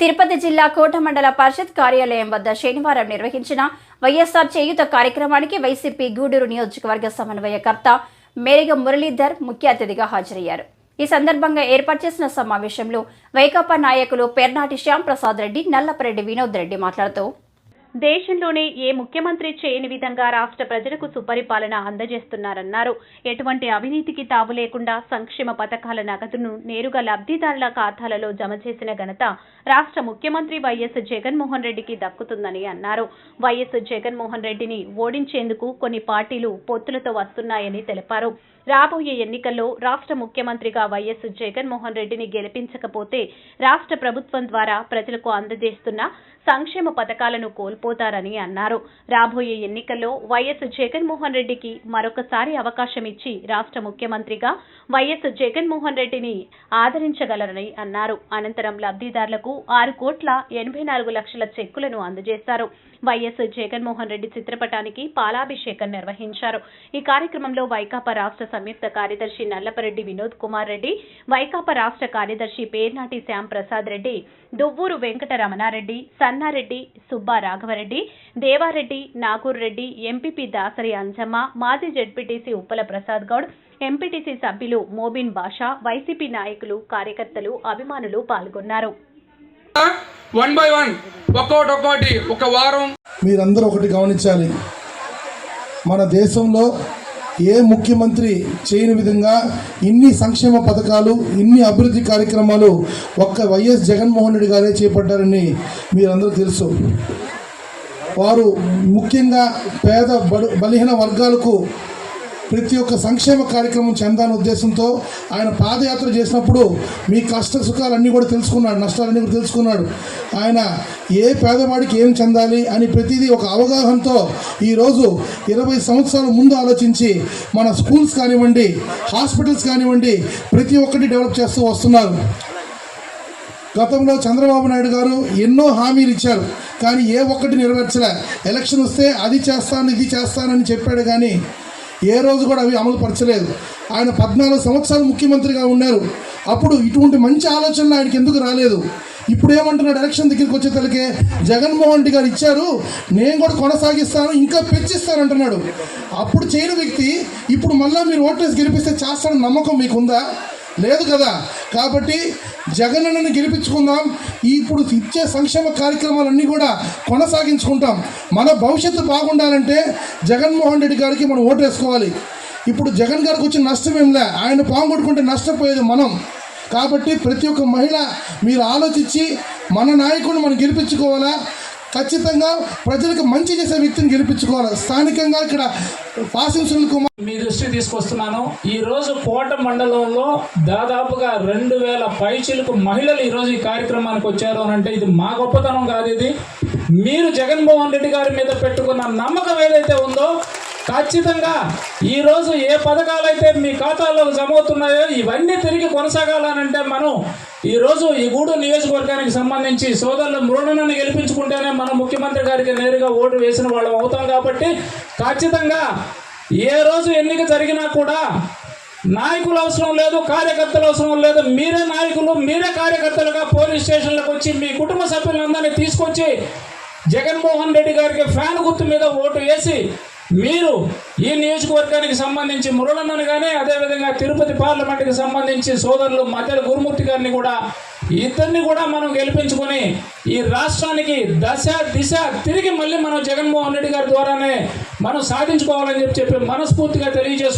తిరుపతి జిల్లా కోట మండల పరిషత్ కార్యాలయం వద్ద శనివారం నిర్వహించిన వైఎస్ఆర్ చేయూత కార్యక్రమానికి వైసీపీ గూడూరు నియోజకవర్గ సమన్వయకర్త మేరిగ మురళీధర్ ముఖ్య అతిథిగా హాజరయ్యారు. ఈ సందర్భంగా ఏర్పాటు చేసిన సమావేశంలో వైకాపా నాయకులు పెర్నాటి శ్యాంప్రసాద్ రెడ్డి, నల్లపరెడ్డి వినోద్ రెడ్డి మాట్లాడుతూ, దేశంలోనే ఏ ముఖ్యమంత్రి చేయని విధంగా రాష్ట్ర ప్రజలకు సుపరిపాలన అందజేస్తున్నారన్నారు. ఎటువంటి అవినీతికి తావు లేకుండా సంక్షేమ పథకాల నగదును నేరుగా లబ్ధిదారుల ఖాతాలలో జమ చేసిన ఘనత రాష్ట్ర ముఖ్యమంత్రి వైఎస్ జగన్మోహన్ రెడ్డికి దక్కుతుందని అన్నారు. వైఎస్ జగన్మోహన్ రెడ్డిని ఓడించేందుకు కొన్ని పార్టీలు పొత్తులతో వస్తున్నాయని తెలిపారు. రాబోయే ఎన్నికల్లో రాష్ట్ర ముఖ్యమంత్రిగా వైఎస్ జగన్మోహన్ రెడ్డిని గెలిపించకపోతే రాష్ట్ర ప్రభుత్వం ద్వారా ప్రజలకు అందజేస్తున్న సంక్షేమ పథకాలను కోల్పోతారని అన్నారు. రాబోయే ఎన్నికల్లో వైఎస్ జగన్మోహన్ రెడ్డికి మరొకసారి అవకాశం ఇచ్చి రాష్ట్ర ముఖ్యమంత్రిగా వైఎస్ జగన్మోహన్ రెడ్డిని ఆదరించగలరని అన్నారు. అనంతరం లబ్ధిదారులకు 6,84,00,000 చెక్కులను అందజేశారు. వైఎస్ జగన్మోహన్ రెడ్డి చిత్రపటానికి పాలాభిషేకం నిర్వహించారు. ఈ కార్యక్రమంలో వైకాపా రాష్ట్ర సంయుక్త కార్యదర్శి నల్లపరెడ్డి వినోద్ కుమార్ రెడ్డి, వైకాపా రాష్ట్ర కార్యదర్శి పేర్నాటి శ్యాంప్రసాద్ రెడ్డి, దువ్వూరు వెంకట రమణారెడ్డి, సన్నారెడ్డి, సుబ్బా రాఘవరెడ్డి, దేవారెడ్డి, నాగూర్ రెడ్డి, ఎంపీపీ దాసరి అంజమ్మ, మాజీ జెడ్పీటీసీ ఉప్పల ప్రసాద్ గౌడ్, ఎంపీటీసీ సభ్యులు మోబిన్ బాషా, వైసీపీ నాయకులు, కార్యకర్తలు, అభిమానులు పాల్గొన్నారు. ఒక వారం మీరందరూ ఒకటి గమనించాలి. మన దేశంలో ఏ ముఖ్యమంత్రి చేయని విధంగా ఇన్ని సంక్షేమ పథకాలు, ఇన్ని అభివృద్ధి కార్యక్రమాలు ఒక్క వైఎస్ జగన్మోహన్ రెడ్డి గారే చేపట్టారని మీరందరూ తెలుసు. వారు ముఖ్యంగా పేద బలహీన వర్గాలకు ప్రతి ఒక్క సంక్షేమ కార్యక్రమం చెందాలనే ఉద్దేశంతో ఆయన పాదయాత్ర చేసినప్పుడు మీ కష్ట సుఖాలన్నీ కూడా తెలుసుకున్నాడు, నష్టాలన్నీ కూడా తెలుసుకున్నాడు. ఆయన ఏ పేదవాడికి ఏం చెందాలి అని ప్రతిదీ ఒక అవగాహనతో ఈరోజు 20 సంవత్సరాల ముందు ఆలోచించి మన స్కూల్స్ కానివ్వండి, హాస్పిటల్స్ కానివ్వండి, ప్రతి ఒక్కటి డెవలప్ చేస్తూ వస్తున్నారు. గతంలో చంద్రబాబు నాయుడు గారు ఎన్నో హామీలు ఇచ్చారు, కానీ ఏ ఒక్కటి నెరవేర్చలే. ఎలక్షన్ వస్తే అది చేస్తాను, ఇది చేస్తానని చెప్పాడు, కానీ ఏ రోజు కూడా అవి అమలు పరచలేదు. ఆయన 14 సంవత్సరాలు ముఖ్యమంత్రిగా ఉన్నారు. అప్పుడు ఇటువంటి మంచి ఆలోచనలు ఆయనకి ఎందుకు రాలేదు? ఇప్పుడు ఏమంటున్నాడు? ఎలక్షన్ దగ్గరికి వచ్చేసరికి జగన్మోహన్ రెడ్డి గారు ఇచ్చారు, నేను కూడా కొనసాగిస్తాను, ఇంకా పెంచిస్తానంటున్నాడు. అప్పుడు చేయని వ్యక్తి ఇప్పుడు మళ్ళీ మీరు ఓట్లేసి గెలిపిస్తే చేస్తాడని నమ్మకం మీకుందా? లేదు కదా. కాబట్టి జగనన్నని గెలిపించుకుందాం. ఇప్పుడు ఇచ్చే సంక్షేమ కార్యక్రమాలన్నీ కూడా కొనసాగించుకుంటాం. మన భవిష్యత్తు బాగుండాలంటే జగన్మోహన్ రెడ్డి గారికి మనం ఓటేసుకోవాలి. ఇప్పుడు జగన్ గారికి వచ్చిన నష్టం ఏంలే, ఆయన పాంగొట్టుకుంటే నష్టపోయేది మనం. కాబట్టి ప్రతి ఒక్క మహిళ మీరు ఆలోచించి మన నాయకుడిని మనం గెలిపించుకోవాలా. ఖచ్చితంగా ప్రజలకు మంచి చేసే వ్యక్తిని గెలిపించుకోవాలి. స్థానికంగా ఇక్కడ పాసిం సునీల్ కుమార్ మీ దృష్టికి తీసుకొస్తున్నాను. ఈ రోజు కోట మండలంలో దాదాపుగా 2,000 పైచిలకు మహిళలు ఈరోజు ఈ కార్యక్రమానికి వచ్చారు అని అంటే ఇది మా గొప్పతనం కాదు. ఇది మీరు జగన్మోహన్ రెడ్డి గారి మీద పెట్టుకున్న నమ్మకం ఏదైతే ఉందో ఖచ్చితంగా ఈరోజు ఏ పథకాలైతే మీ ఖాతాలో జమ అవుతున్నాయో ఇవన్నీ తిరిగి కొనసాగాలనంటే మనం ఈరోజు ఈ గూడూరు నియోజకవర్గానికి సంబంధించి సోదరులు మృణను గెలిపించుకుంటేనే మన ముఖ్యమంత్రి గారికి నేరుగా ఓటు వేసిన వాళ్ళం అవుతాం. కాబట్టి ఖచ్చితంగా ఏ రోజు ఎన్నిక జరిగినా కూడా నాయకులు అవసరం లేదు, కార్యకర్తలు అవసరం లేదు. మీరే నాయకులు, మీరే కార్యకర్తలుగా పోలీస్ స్టేషన్లకు వచ్చి మీ కుటుంబ సభ్యులందరినీ తీసుకొచ్చి జగన్మోహన్ రెడ్డి గారికి ఫ్యాన్ గుర్తు మీద ఓటు వేసి మీరు ఈ నియోజకవర్గానికి సంబంధించి మురళన్నను కానీ అదేవిధంగా తిరుపతి పార్లమెంట్కి సంబంధించి సోదరులు మధ్యల గురుమూర్తి గారిని కూడా ఇద్దరిని కూడా మనం గెలిపించుకొని ఈ రాష్ట్రానికి దిశ తిరిగి మళ్ళీ మనం జగన్మోహన్ రెడ్డి గారి ద్వారానే మనం సాధించుకోవాలని చెప్పి మనస్ఫూర్తిగా తెలియజేస్తున్నాం.